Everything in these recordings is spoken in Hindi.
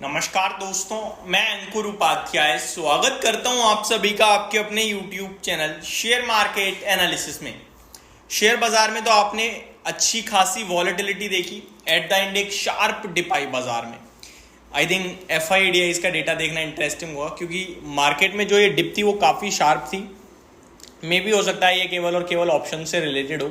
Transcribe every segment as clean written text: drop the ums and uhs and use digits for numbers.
नमस्कार दोस्तों, मैं अंकुर उपाध्याय स्वागत करता हूं आप सभी का आपके अपने YouTube channel share market analysis में। शेयर बाजार में तो आपने अच्छी खासी वॉलेटिलिटी देखी, एट द एंड एक शार्प डिप आई बाजार में। आई थिंक FIDI इसका डेटा देखना इंटरेस्टिंग हुआ क्योंकि मार्केट में जो ये डिप थी वो काफ़ी शार्प थी। मे भी हो सकता है ये केवल और केवल ऑप्शन से रिलेटेड हो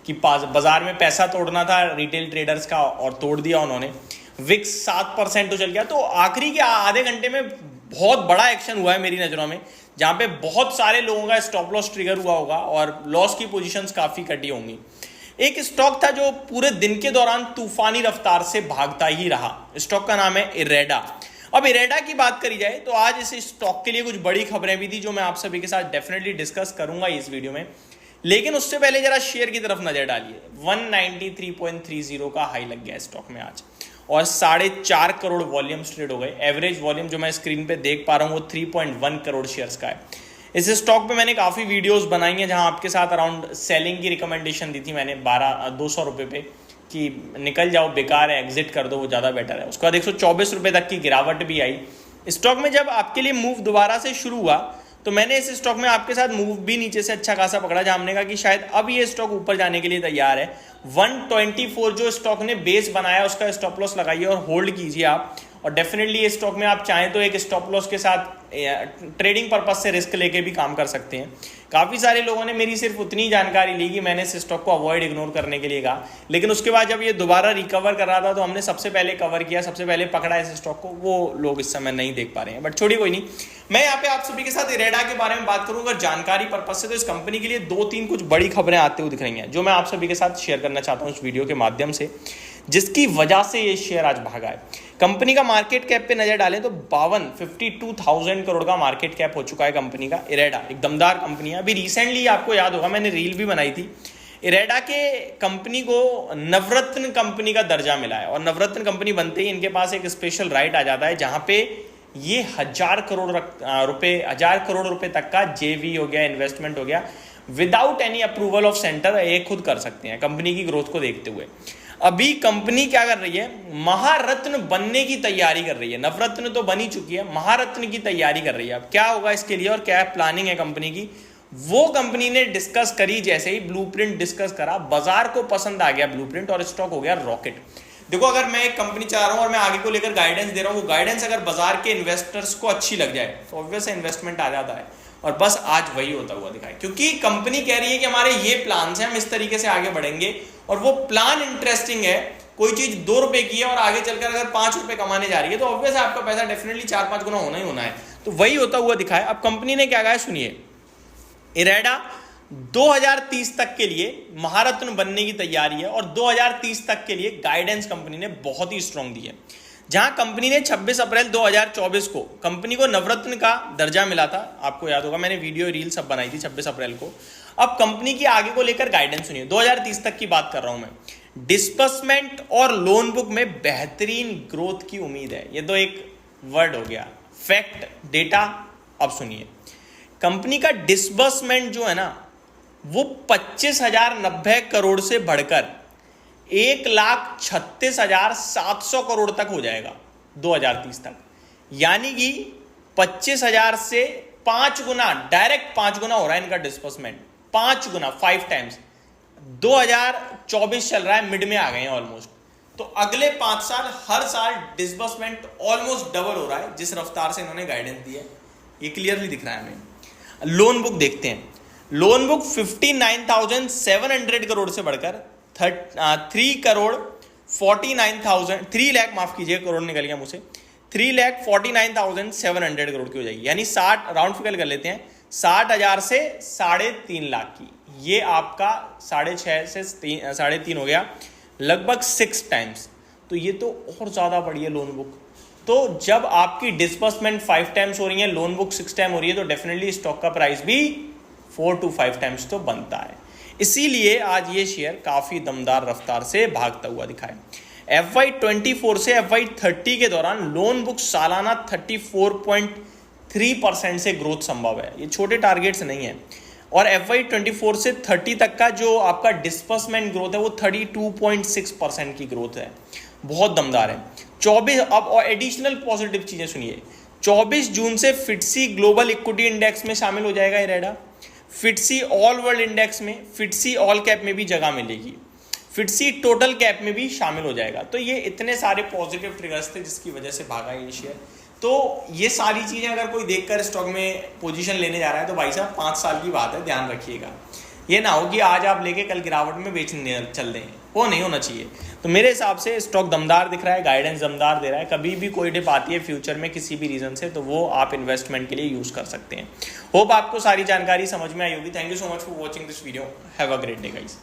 कि बाजार में पैसा तोड़ना था रिटेल ट्रेडर्स का और तोड़ दिया उन्होंने। विक्स 7% तो चल गया, तो आखिरी के आधे घंटे में बहुत बड़ा एक्शन हुआ है मेरी नज़रों में, जहां पे बहुत सारे लोगों का स्टॉप लॉस ट्रिगर हुआ होगा और लॉस की पोजीशंस काफ़ी कटी होंगी। एक स्टॉक था जो पूरे दिन के दौरान तूफानी रफ्तार से भागता ही रहा। स्टॉक का नाम है इरेडा। अब इरेडा की बात करी जाए तो आज इस स्टॉक के लिए कुछ बड़ी खबरें भी थी जो मैं आप सभी के साथ डेफिनेटली डिस्कस करूंगा इस वीडियो में। लेकिन उससे पहले जरा शेयर की तरफ नजर डालिए। 193.30 का हाई लग गया स्टॉक में आज और 4.5 करोड़ वॉल्यूम्स ट्रेड हो गए। एवरेज वॉल्यूम जो मैं स्क्रीन पे देख पा रहा हूँ वो 3.1 करोड़ शेयर्स का है। इस स्टॉक पे मैंने काफ़ी वीडियोस बनाई हैं जहां आपके साथ अराउंड सेलिंग की रिकमेंडेशन दी थी मैंने 200 रुपये पे कि निकल जाओ, बेकार है, एग्जिट कर दो, वो ज़्यादा बेटर है। उसके बाद 124 रुपये तक की गिरावट भी आई स्टॉक में। जब आपके लिए मूव दोबारा से शुरू हुआ तो मैंने इस स्टॉक में आपके साथ मूव भी नीचे से अच्छा खासा पकड़ा, जहां हमने कहा कि शायद अब ये स्टॉक ऊपर जाने के लिए तैयार है। 124 जो स्टॉक ने बेस बनाया उसका स्टॉप लॉस लगाइए और होल्ड कीजिए आप। और डेफिनेटली ये स्टॉक में आप चाहें तो एक स्टॉप लॉस के साथ ट्रेडिंग पर्पज से रिस्क लेके भी काम कर सकते हैं। काफ़ी सारे लोगों ने मेरी सिर्फ उतनी जानकारी ली कि मैंने इस स्टॉक को अवॉइड इग्नोर करने के लिए कहा, लेकिन उसके बाद जब ये दोबारा रिकवर कर रहा था तो हमने सबसे पहले कवर किया, सबसे पहले पकड़ा इस स्टॉक को। वो लोग इस समय नहीं देख पा रहे हैं, बट छोड़िए, कोई नहीं। मैं यहाँ पे आप सभी के साथ इरेडा के बारे में बात करूंगा जानकारी पर्पज से। तो इस कंपनी के लिए 2-3 कुछ बड़ी खबरें आते हुए दिख रही हैं जो मैं आप सभी के साथ शेयर करना चाहता हूँ इस वीडियो के माध्यम से, जिसकी वजह से ये शेयर आज भागा है। कंपनी का मार्केट कैप पे नजर डालें तो 52,000 करोड़ का मार्केट कैप हो चुका है कंपनी का। इरेडा एक दमदार कंपनी है। अभी रिसेंटली आपको याद होगा मैंने रील भी बनाई थी। इरेडा के कंपनी को नवरत्न कंपनी का दर्जा मिला है और नवरत्न कंपनी बनते ही इनके पास एक स्पेशल राइट आ जाता है जहां पे ये 1000 करोड़ रुपए तक का JV हो गया, इन्वेस्टमेंट हो गया, without any approval of centre ये खुद कर सकते हैं कंपनी की ग्रोथ को देखते हुए। अभी कंपनी क्या कर रही है, महारत्न बनने की तैयारी कर रही है। नवरत्न तो बनी चुकी है, महारत्न की तैयारी कर रही है। अब क्या होगा इसके लिए और क्या प्लानिंग है कंपनी की, वो कंपनी ने डिस्कस करी। जैसे ही ब्लूप्रिंट डिस्कस करा, बाजार को पसंद आ गया ब्लूप्रिंट और स्टॉक हो गया रॉकेट। देखो, अगर मैं एक कंपनी चाह रहा हूं और मैं आगे को लेकर गाइडेंस दे रहा हूं, वो गाइडेंस अगर बाजार के इन्वेस्टर्स को अच्छी लग जाए तो ऑब्वियस इन्वेस्टमेंट आ जाता है। और बस आज वही होता हुआ दिखाई, क्योंकि कंपनी कह रही है कि हमारे ये प्लान है, हम इस तरीके से आगे बढ़ेंगे और वो प्लान इंटरेस्टिंग है। कोई चीज 2 रुपए की है और आगे चलकर अगर 5 रुपए कमाने जा रही है तो ऑब्वियस आपका पैसा डेफिनेटली 4-5 गुना होना ही होना है। तो वही होता हुआ दिखा है। अब कंपनी ने क्या कहा है सुनिए। इरेडा 2030 तक के लिए महारत्न बनने की तैयारी है और 2030 तक के लिए गाइडेंस कंपनी ने बहुत ही स्ट्रांग दी है। जहां कंपनी ने 26 अप्रैल 2024 को कंपनी को नवरत्न का दर्जा मिला था, आपको याद होगा मैंने वीडियो रील सब बनाई थी 26 अप्रैल को। अब कंपनी की आगे को लेकर गाइडेंस सुनिए। 2030 तक की बात कर रहा हूं मैं। डिस्बर्समेंट और लोन बुक में बेहतरीन ग्रोथ की उम्मीद है। ये तो एक वर्ड हो गया, फैक्ट, डेटा। अब सुनिए, कंपनी का डिस्बर्समेंट जो है ना वो 25,090 करोड़ से बढ़कर 1,36,700 करोड़ तक हो जाएगा 2030 तक। यानी कि 25,000 से 5 गुना, डायरेक्ट 5 गुना हो रहा है इनका डिस्बर्समेंट, 5 गुना, 5 टाइम्स। 2024 चल रहा है, मिड में आ गए हैं ऑलमोस्ट। तो अगले 5 साल हर साल डिस्बर्समेंट ऑलमोस्ट डबल हो रहा है जिस रफ्तार से इन्होंने गाइडेंस दी है। ये क्लियरली दिख रहा है हमें। लोन बुक देखते हैं। लोन बुक 59,700 करोड़ से बढ़कर 3 लाख, माफ कीजिए करोड़ निकल गया मुझसे, 3,49,700 करोड़ की हो जाएगी। यानी 60, राउंड फिगर कर लेते हैं, 60,000 से 3.5 लाख की। ये आपका 6.5 से 3.5 हो गया, लगभग 6 टाइम्स। तो ये तो और ज्यादा बढ़ी है लोन बुक। तो जब आपकी डिस्बर्समेंट 5 टाइम्स हो रही है, लोन बुक 6 टाइम हो रही है, तो डेफिनेटली स्टॉक का प्राइस भी 4 to 5 टाइम्स तो बनता है। इसीलिए आज ये शेयर काफी दमदार रफ्तार से भागता हुआ दिखा है। FY24 से FY30 के दौरान लोन बुक सालाना 34.3% से ग्रोथ संभव है। ये छोटे टारगेट्स नहीं है। और FY24 से 30 तक का जो आपका डिस्बर्समेंट ग्रोथ है वो 32.6% की ग्रोथ है, बहुत दमदार है। 24 अब और एडिशनल पॉजिटिव चीजें सुनिए, 24 जून से फिटसी ग्लोबल इक्विटी इंडेक्स में शामिल हो जाएगा इरेडा, फिटसी ऑल वर्ल्ड इंडेक्स में, फिटसी ऑल कैप में भी जगह मिलेगी, फिटसी टोटल कैप में भी शामिल हो जाएगा। तो ये इतने सारे पॉजिटिव ट्रिगर्स थे जिसकी वजह से भागा ये शेयर। तो ये सारी चीजें अगर कोई देखकर स्टॉक में पोजीशन लेने जा रहा है तो भाई साहब 5 साल की बात है, ध्यान रखिएगा। ये ना हो कि आज आप लेके कल गिरावट में बेचने चल दें, वो नहीं होना चाहिए। तो मेरे हिसाब से स्टॉक दमदार दिख रहा है, गाइडेंस दमदार दे रहा है। कभी भी कोई डिप आती है फ्यूचर में किसी भी रीजन से तो वो आप इन्वेस्टमेंट के लिए यूज कर सकते हैं। होप आपको सारी जानकारी समझ में आई होगी। Thank you so much for watching this video. Have a great day guys.